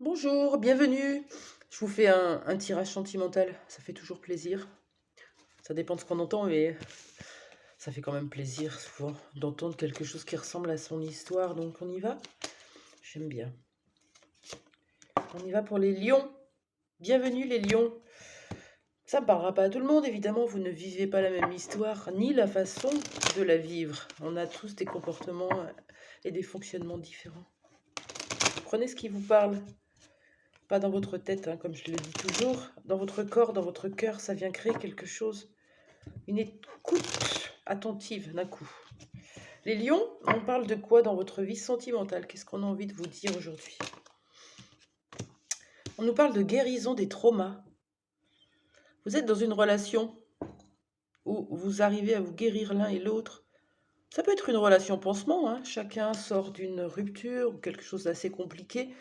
Bonjour, bienvenue. Je vous fais un tirage sentimental, ça fait toujours plaisir. Ça dépend de ce qu'on entend, mais ça fait quand même plaisir souvent d'entendre quelque chose qui ressemble à son histoire. Donc on y va? J'aime bien. On y va pour les lions. Bienvenue les lions. Ça ne parlera pas à tout le monde, évidemment, vous ne vivez pas la même histoire, ni la façon de la vivre. On a tous des comportements et des fonctionnements différents. Prenez ce qui vous parle. Pas dans votre tête, hein, comme je le dis toujours. Dans votre corps, dans votre cœur, ça vient créer quelque chose. Une écoute attentive d'un coup. Les lions, on parle de quoi dans votre vie sentimentale? Qu'est-ce qu'on a envie de vous dire aujourd'hui? On nous parle de guérison des traumas. Vous êtes dans une relation où vous arrivez à vous guérir l'un et l'autre. Ça peut être une relation pansement, hein. Chacun sort d'une rupture ou quelque chose d'assez compliqué.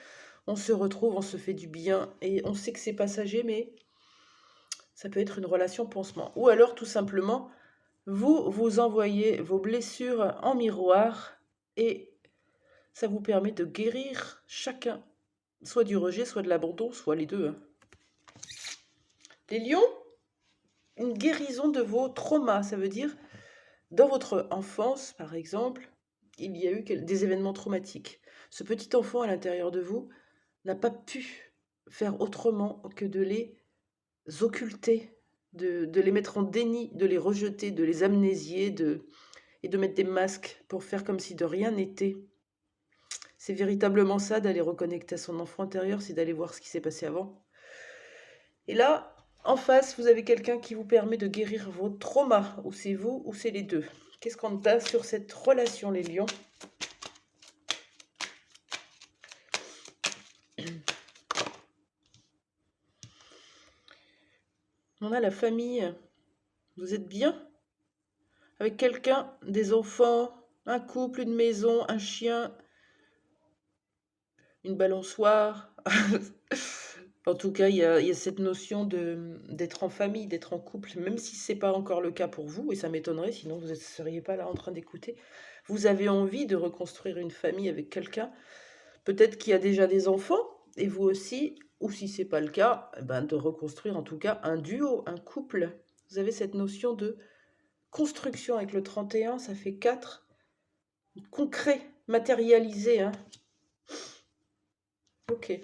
On se retrouve, on se fait du bien et on sait que c'est passager, mais ça peut être une relation pansement. Ou alors tout simplement, vous envoyez vos blessures en miroir et ça vous permet de guérir chacun, soit du rejet, soit de l'abandon, soit les deux, hein. Les lions, une guérison de vos traumas, ça veut dire, dans votre enfance, par exemple, il y a eu des événements traumatiques. Ce petit enfant à l'intérieur de vous n'a pas pu faire autrement que de les occulter, de les mettre en déni, de les rejeter, de les amnésier, et de mettre des masques pour faire comme si de rien n'était. C'est véritablement ça, d'aller reconnecter à son enfant intérieur, c'est d'aller voir ce qui s'est passé avant. Et là, en face, vous avez quelqu'un qui vous permet de guérir vos traumas, ou c'est vous, ou c'est les deux. Qu'est-ce qu'on a sur cette relation, les lions? On a la famille. Vous êtes bien avec quelqu'un, des enfants, un couple, une maison, un chien, une balançoire. En tout cas, il y a cette notion d'être en famille, d'être en couple, même si ce n'est pas encore le cas pour vous, et ça m'étonnerait, sinon vous ne seriez pas là en train d'écouter. Vous avez envie de reconstruire une famille avec quelqu'un, peut-être qui a déjà des enfants, et vous aussi, ou si ce n'est pas le cas, de reconstruire en tout cas un duo, un couple. Vous avez cette notion de construction avec le 31, ça fait 4, concret, matérialisé, hein. Ok.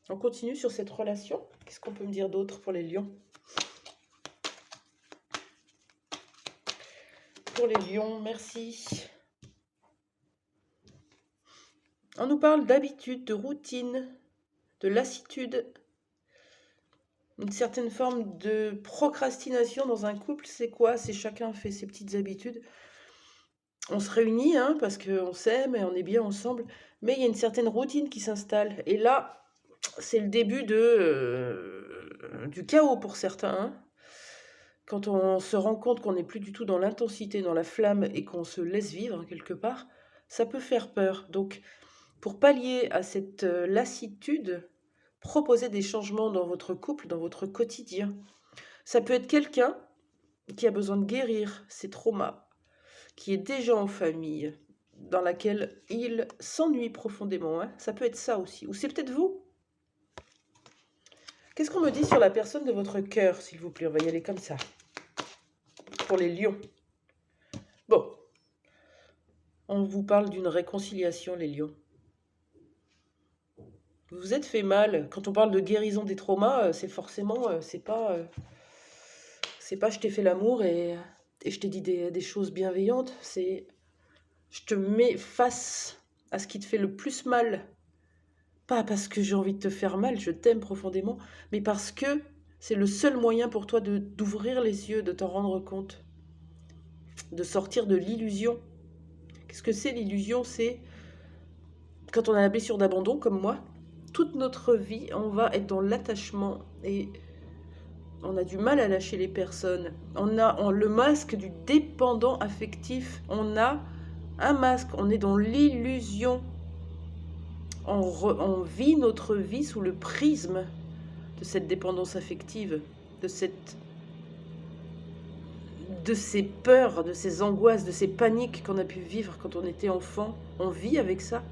On continue sur cette relation. Qu'est-ce qu'on peut me dire d'autre pour les lions? Pour les lions, merci. On nous parle d'habitude, de routine, de lassitude, une certaine forme de procrastination dans un couple. C'est quoi? C'est chacun fait ses petites habitudes. On se réunit, hein, parce qu'on s'aime et on est bien ensemble, mais il y a une certaine routine qui s'installe. Et là, c'est le début du chaos pour certains, hein. Quand on se rend compte qu'on n'est plus du tout dans l'intensité, dans la flamme et qu'on se laisse vivre quelque part, ça peut faire peur. Donc, pour pallier à cette lassitude, proposez des changements dans votre couple, dans votre quotidien. Ça peut être quelqu'un qui a besoin de guérir ses traumas, qui est déjà en famille, dans laquelle il s'ennuie profondément, hein. Ça peut être ça aussi. Ou c'est peut-être vous. Qu'est-ce qu'on me dit sur la personne de votre cœur, s'il vous plaît? On va y aller comme ça. Pour les lions. Bon, on vous parle d'une réconciliation, les lions. Vous vous êtes fait mal. Quand on parle de guérison des traumas, c'est forcément, c'est pas je t'ai fait l'amour et je t'ai dit des choses bienveillantes. C'est je te mets face à ce qui te fait le plus mal. Pas parce que j'ai envie de te faire mal, je t'aime profondément, mais parce que c'est le seul moyen pour toi d'ouvrir les yeux, de t'en rendre compte, de sortir de l'illusion. Qu'est-ce que c'est l'illusion? C'est quand on a la blessure d'abandon, comme moi, toute notre vie, on va être dans l'attachement et on a du mal à lâcher les personnes. On a le masque du dépendant affectif. On a un masque, on est dans l'illusion. On vit notre vie sous le prisme de cette dépendance affective, de ces peurs, de ces angoisses, de ces paniques qu'on a pu vivre quand on était enfant. On vit avec ça.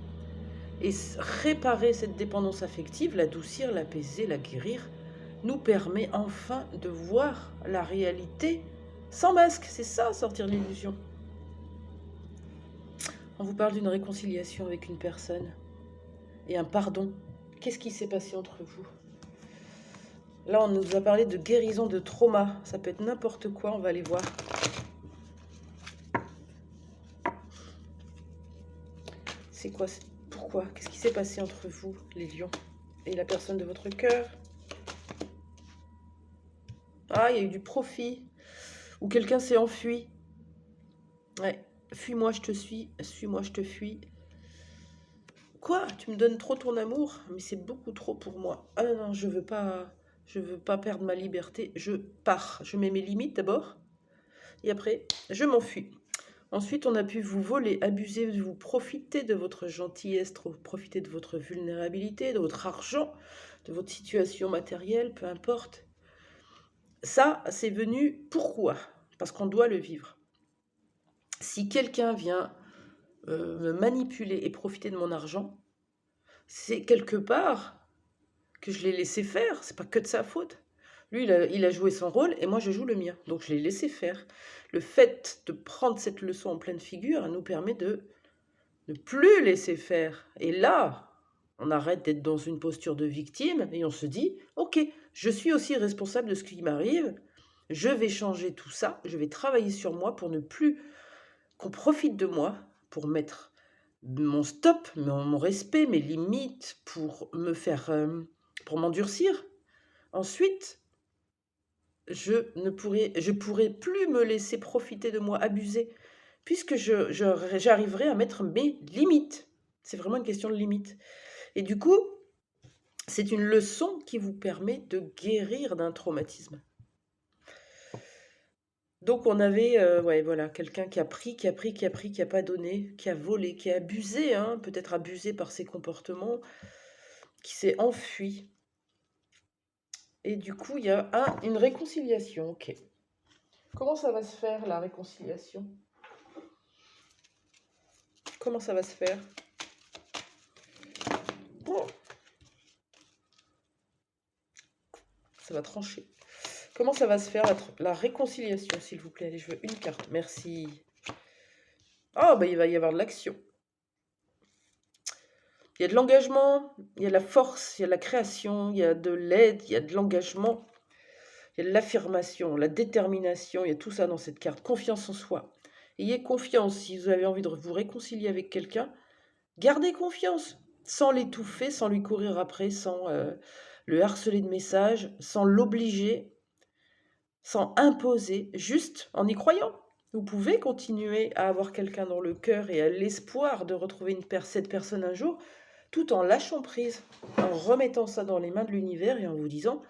Et réparer cette dépendance affective, l'adoucir, l'apaiser, la guérir, nous permet enfin de voir la réalité sans masque. C'est ça, sortir de l'illusion. On vous parle d'une réconciliation avec une personne et un pardon. Qu'est-ce qui s'est passé entre vous? Là, on nous a parlé de guérison de trauma. Ça peut être n'importe quoi, on va aller voir. C'est quoi? Pourquoi? Qu'est-ce qui s'est passé entre vous, les lions, et la personne de votre cœur? Ah, il y a eu du profit. Ou quelqu'un s'est enfui. Ouais. Fuis-moi, je te suis. Suis-moi, je te fuis. Quoi? Tu me donnes trop ton amour? Mais c'est beaucoup trop pour moi. Ah non, non, je veux pas perdre ma liberté. Je pars. Je mets mes limites d'abord. Et après, je m'enfuis. Ensuite, on a pu vous voler, abuser, vous profiter de votre gentillesse, profiter de votre vulnérabilité, de votre argent, de votre situation matérielle, peu importe. Ça, c'est venu pourquoi? Parce qu'on doit le vivre. Si quelqu'un vient me manipuler et profiter de mon argent, c'est quelque part que je l'ai laissé faire, c'est pas que de sa faute. Lui, il a joué son rôle et moi, je joue le mien. Donc, je l'ai laissé faire. Le fait de prendre cette leçon en pleine figure nous permet de ne plus laisser faire. Et là, on arrête d'être dans une posture de victime et on se dit, ok, je suis aussi responsable de ce qui m'arrive, je vais changer tout ça, je vais travailler sur moi pour ne plus qu'on profite de moi, pour mettre mon stop, mon respect, mes limites, pour me faire, pour m'endurcir. Ensuite, je pourrai plus me laisser profiter de moi, abuser, puisque j'arriverai à mettre mes limites. C'est vraiment une question de limites. Et du coup, c'est une leçon qui vous permet de guérir d'un traumatisme. Donc on avait ouais, voilà, quelqu'un qui a pris, qui a pas donné, qui a volé, qui a abusé, hein, peut-être abusé par ses comportements, qui s'est enfui. Et du coup, il y a une réconciliation. Ok. Comment ça va se faire, la réconciliation? Comment ça va se faire? Oh, ça va trancher. Comment ça va se faire, la réconciliation, s'il vous plaît? Allez, je veux une carte. Merci. Ah, bah il va y avoir de l'action. Il y a de l'engagement, il y a de la force, il y a de la création, il y a de l'aide, il y a de l'engagement, il y a de l'affirmation, la détermination, il y a tout ça dans cette carte. Confiance en soi. Ayez confiance si vous avez envie de vous réconcilier avec quelqu'un. Gardez confiance, sans l'étouffer, sans lui courir après, sans le harceler de messages, sans l'obliger, sans imposer, juste en y croyant. Vous pouvez continuer à avoir quelqu'un dans le cœur et à l'espoir de retrouver cette personne un jour, tout en lâchant prise, en remettant ça dans les mains de l'univers et en vous disant,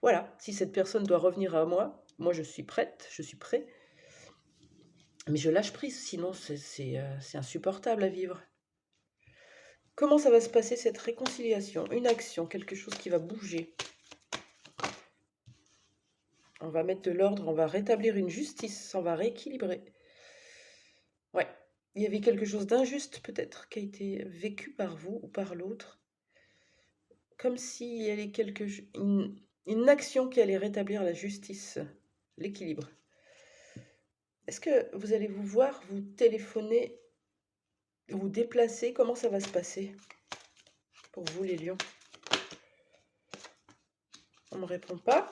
voilà, si cette personne doit revenir à moi, moi je suis prête, je suis prêt, mais je lâche prise, sinon c'est insupportable à vivre. Comment ça va se passer cette réconciliation? Une action, quelque chose qui va bouger. On va mettre de l'ordre, on va rétablir une justice, on va rééquilibrer. Ouais, il y avait quelque chose d'injuste peut-être qui a été vécu par vous ou par l'autre. Comme s'il y avait une action qui allait rétablir la justice, l'équilibre. Est-ce que vous allez vous voir, vous téléphoner, vous déplacer? Comment ça va se passer pour vous les lions? On ne me répond pas.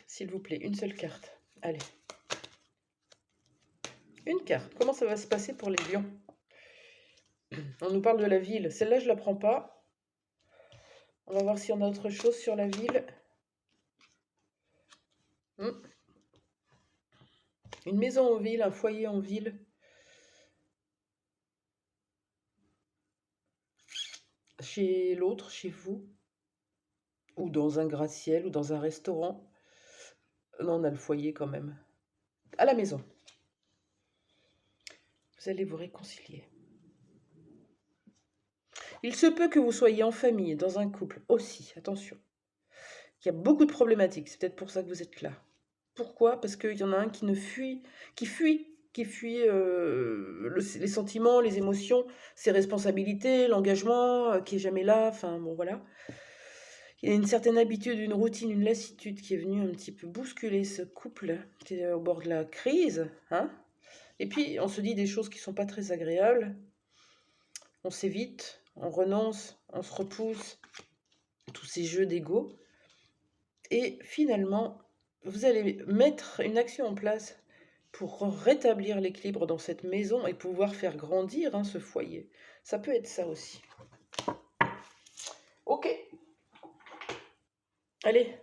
S'il vous plaît, une seule carte. Allez. Une carte. Comment ça va se passer pour les lions? On nous parle de la ville. Celle-là, je ne la prends pas. On va voir si on a autre chose sur la ville. Une maison en ville, un foyer en ville. Chez l'autre, chez vous. Ou dans un gratte-ciel, ou dans un restaurant. Non, on a le foyer quand même. À la maison. Vous allez vous réconcilier. Il se peut que vous soyez en famille, dans un couple aussi, attention. Il y a beaucoup de problématiques, c'est peut-être pour ça que vous êtes là. Pourquoi? Parce qu'il y en a un qui fuit qui fuit les sentiments, les émotions, ses responsabilités, l'engagement, qui est jamais là, enfin bon voilà. Il y a une certaine habitude, une routine, une lassitude qui est venue un petit peu bousculer ce couple qui est au bord de la crise, hein. Et puis on se dit des choses qui sont pas très agréables, on s'évite, on renonce, on se repousse, tous ces jeux d'ego. Et finalement, vous allez mettre une action en place pour rétablir l'équilibre dans cette maison et pouvoir faire grandir ce foyer. Ça peut être ça aussi. Ok, allez,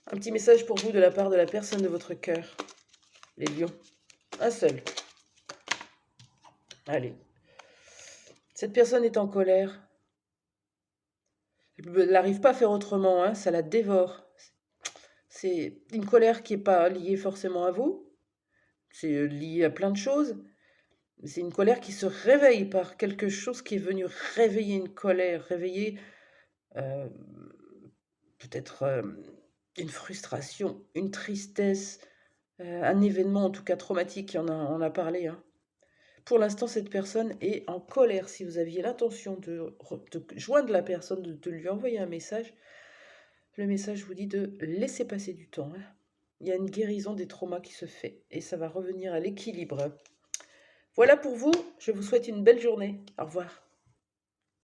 un petit message pour vous de la part de la personne de votre cœur, les lions. Un seul. Allez. Cette personne est en colère. Elle n'arrive pas à faire autrement, ça la dévore. C'est une colère qui n'est pas liée forcément à vous. C'est lié à plein de choses. C'est une colère qui se réveille par quelque chose qui est venu réveiller une colère, réveiller euh, peut-être une frustration, une tristesse, un événement en tout cas traumatique, on a parlé. Pour l'instant, cette personne est en colère. Si vous aviez l'intention de joindre la personne, de lui envoyer un message, le message vous dit de laisser passer du temps. Il y a une guérison des traumas qui se fait et ça va revenir à l'équilibre. Voilà pour vous, je vous souhaite une belle journée. Au revoir.